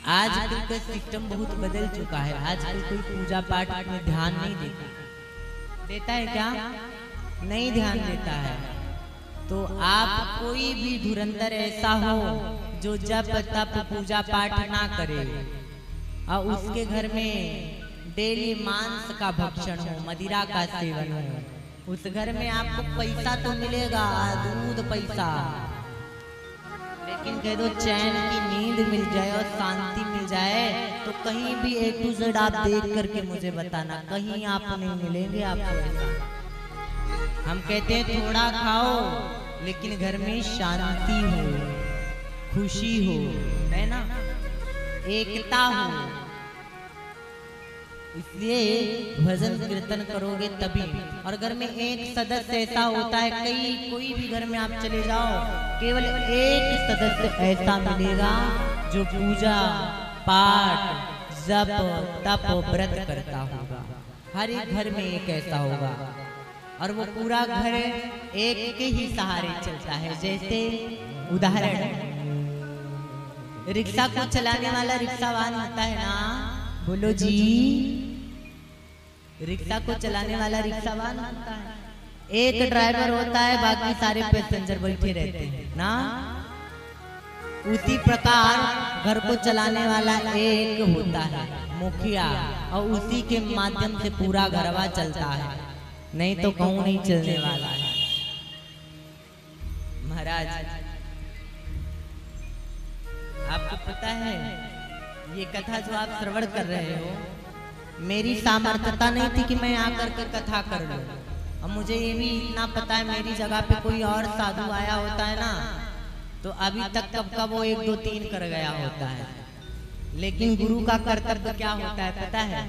आजकल का सिस्टम बहुत बदल चुका है। आजकल कोई पूजा पाठ में ध्यान नहीं देता है क्या? नहीं ध्यान देता है। तो आप कोई भी धुरंधर ऐसा हो जो जब तब पूजा पाठ ना करे और उसके घर में डेली मांस का भक्षण हो, मदिरा का सेवन हो, उस घर में आपको पैसा तो मिलेगा, दूध पैसा, लेकिन कह दो चैन की नींद मिल जाए और शांति मिल जाए तो कहीं भी A to Z आप देख करके मुझे बताना, कहीं आप नहीं मिलेंगे आपको ऐसा। हम कहते हैं थोड़ा खाओ लेकिन घर में शांति हो, खुशी हो, है ना, एकता हो। इसलिए भजन कीर्तन करोगे तभी। और घर में एक सदस्य ऐसा होता है, कोई भी घर में आप चले जाओ, केवल एक सदस्य ऐसा मिलेगा जो पूजा पाठ जप तप व्रत करता होगा। हर एक घर में एक ऐसा होगा और वो पूरा घर एक के ही सहारे चलता है। जैसे उदाहरण, रिक्शा को चलाने वाला रिक्शावान होता है ना, बोलो जी, रिक्शा को चलाने वाला रिक्शावान होता है। एक ड्राइवर होता है, बाकी सारे पैसेंजर बैठे रहते हैं ना। उसी प्रकार घर को चलाने वाला एक होता है, मुखिया, और उसी के माध्यम से पूरा घरवा चलता है, नहीं तो कहूं नहीं चलने वाला है। महाराज, आपको पता है ये कथा जो आप श्रवण कर रहे हो, मेरी सामर्थ्यता नहीं थी कि मैं आकर के कथा कर लूं। अब मुझे ये भी इतना पता है, मेरी जगह पे कोई और साधु आया होता है ना, तो अभी तक कब का वो 1 2 3 कर गया होता है। लेकिन गुरु का कर्तव्य क्या होता है पता है?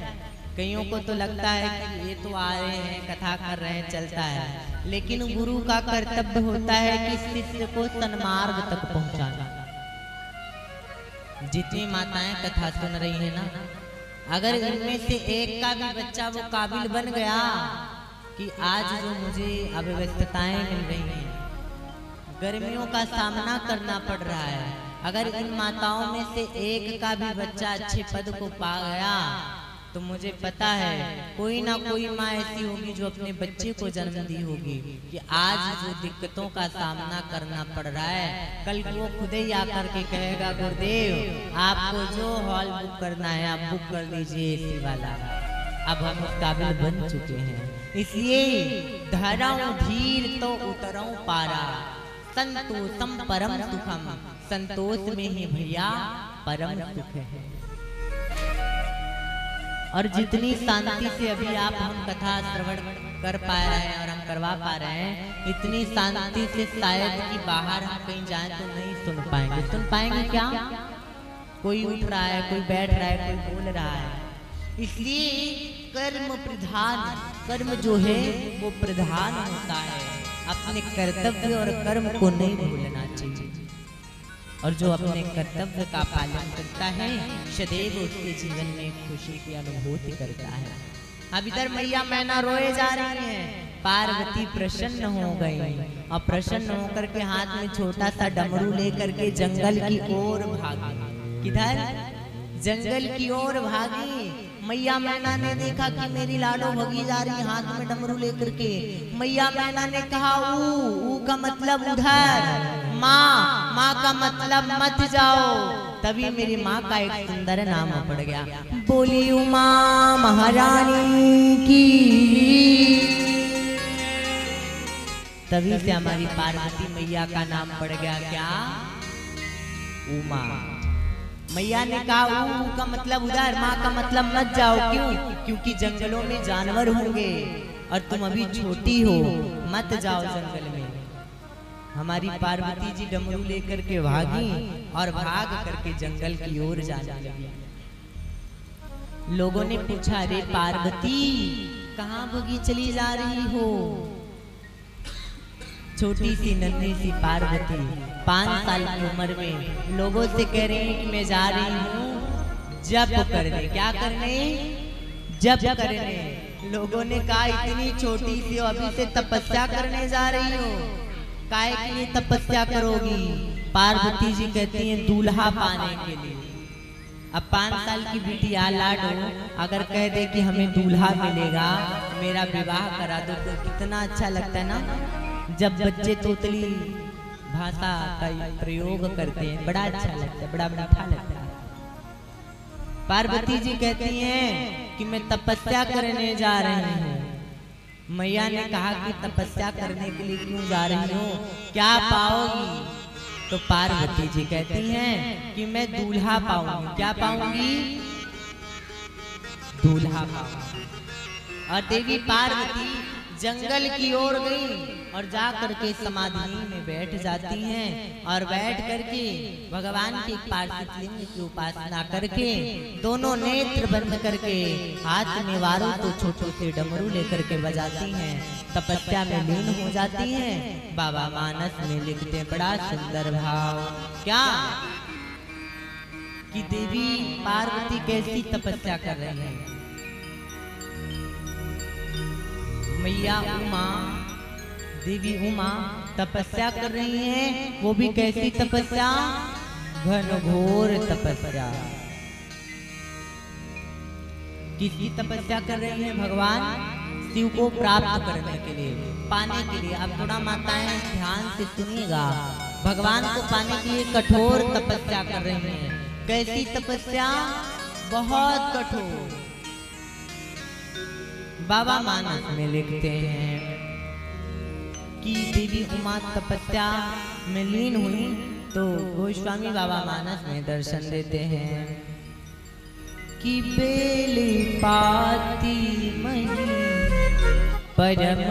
कईयों को तो लगता है कि ये तो आ रहे हैं, कथा कर रहे हैं, चलता है, लेकिन गुरु का कर्तव्य होता है कि शिष्य को सन्मार्ग तक पहुंचाना। जितनी माताएं कथा सुन रही है ना, अगर इनमें से एक का भी बच्चा वो काबिल बन गया कि आज जो मुझे अव्यवस्थाएं मिल रही हैं, गर्मियों का सामना करना पड़ रहा है, अगर इन माताओं में से एक का भी बच्चा अच्छे पद को पा गया तो मुझे पता है कोई ना कोई माँ ऐसी होगी जो अपने बच्चे को जन्म दी होगी कि आज जो दिक्कतों का सामना करना पड़ रहा है, कल वो खुद ही आकर के कहेगा, गुरुदेव आपको जो हॉल बुक करना है आप बुक कर लीजिए एसी वाला। अब हम उस काबिल बन चुके हैं। इसलिए धराऊं धीर तो उतराऊं पारा, संतोषम परम सुखम, संतोष में ही भैया परम सुख है। और जितनी शांति से अभी आप हम कथा श्रवण कर पा रहे हैं और हम करवा पा रहे हैं, इतनी शांति से शायद कि बाहर हम कहीं जाएं तो नहीं सुन पाएंगे। सुन पाएंगे क्या? कोई उठ रहा है, कोई बैठ रहा है, कोई बोल रहा है। इसलिए कर्म प्रधान, कर्म जो है वो प्रधान होता है। अपने कर्तव्य और कर्म को नहीं भूलना चाहिए, और जो अपने कर्तव्य का पालन करता है सदैव उसके जीवन में खुशी की अनुभूति करता है। अब इधर मैया मैना रोए जा रही हैं, पार्वती प्रसन्न हो गई और प्रसन्न होकर के हाथ में छोटा सा डमरू लेकर के जंगल की ओर भागी। किधर? जंगल की ओर भागी। मैया मैना ने देखा कि मेरी लाडो भगी जा रही हाथ में डमरू लेकर के। मैया मैना ने कहा ऊ का मतलब उधर, माँ, माँ का मतलब मत जाओ। तभी मेरी माँ का एक सुंदर नाम पड़ गया, बोली उमा महारानी की। तभी से हमारी पार्वती मैया का नाम पड़ गया क्या? उमा। मैया ने कहा ऊ का मतलब उधर, माँ का मतलब मत जाओ। क्यों? क्योंकि जंगलों में जानवर होंगे और तुम अभी छोटी हो, मत जाओ जंगल में। हमारी पार्वती जी डमरू लेकर के भागी और भाग करके जंगल की ओर जाने लगी। लोगों ने पूछा, रे पार्वती कहाँ भगी चली जा रही हो? छोटी सी नन्ही सी पार्वती 5 साल की उम्र में लोगों से कह रही है कि मैं जा रही हूँ जप करने। क्या करने? जप करने। लोगों ने कहा इतनी छोटी सी हो, अभी से तपस्या करने जा रही हो, काहे के लिए तपस्या करोगी? पार्वती जी कहती हैं दूल्हा पाने के लिए। अब 5 साल की बिटिया लाडो अगर कह दे कि हमें दूल्हा मिलेगा, मेरा विवाह करा दो, तो कितना अच्छा लगता है ना। जब बच्चे तोतली भाषा का प्रयोग करते हैं बड़ा अच्छा लगता है, बड़ा मीठा लगता है। पार्वती जी कहती हैं कि मैं तपस्या करने जा रही हूँ। मैया ने कहा कि तपस्या करने के लिए क्यों जा रही हो, क्या पाओगी? तो पार्वती जी कहती हैं कि मैं दूल्हा पाऊंगी। क्या पाऊंगी? दूल्हा पाऊंगी। और देवी पार्वती जंगल की ओर गई और जा करके समाधि में बैठ जाती हैं और बैठ करके भगवान के पार्थिव लिंग की उपासना करके दोनों नेत्र बंद करके हाथ में वारों तो छोटे से डमरू लेकर के बजाती हैं, तपस्या में लीन हो जाती हैं। बाबा मानस में लिखते बड़ा सुंदर भाव, क्या कि देवी पार्वती कैसी तपस्या कर रही है। मैया उमा, देवी उमा तपस्या कर रही हैं, वो भी कैसी तपस्या? घनघोर तपस्या। किसकी तपस्या कर रही हैं? भगवान शिव को प्राप्त करने के लिए, पाने के लिए। अब थोड़ा माताएं ध्यान से सुनिएगा, भगवान को पाने के लिए कठोर तपस्या कर रही हैं। कैसी तपस्या? बहुत कठोर। बाबा मानस में लिखते हैं कि देवी उमा तपस्या में लीन हुई तो गोस्वामी बाबा मानस में दर्शन देते हैं कि बेली पाती मही परम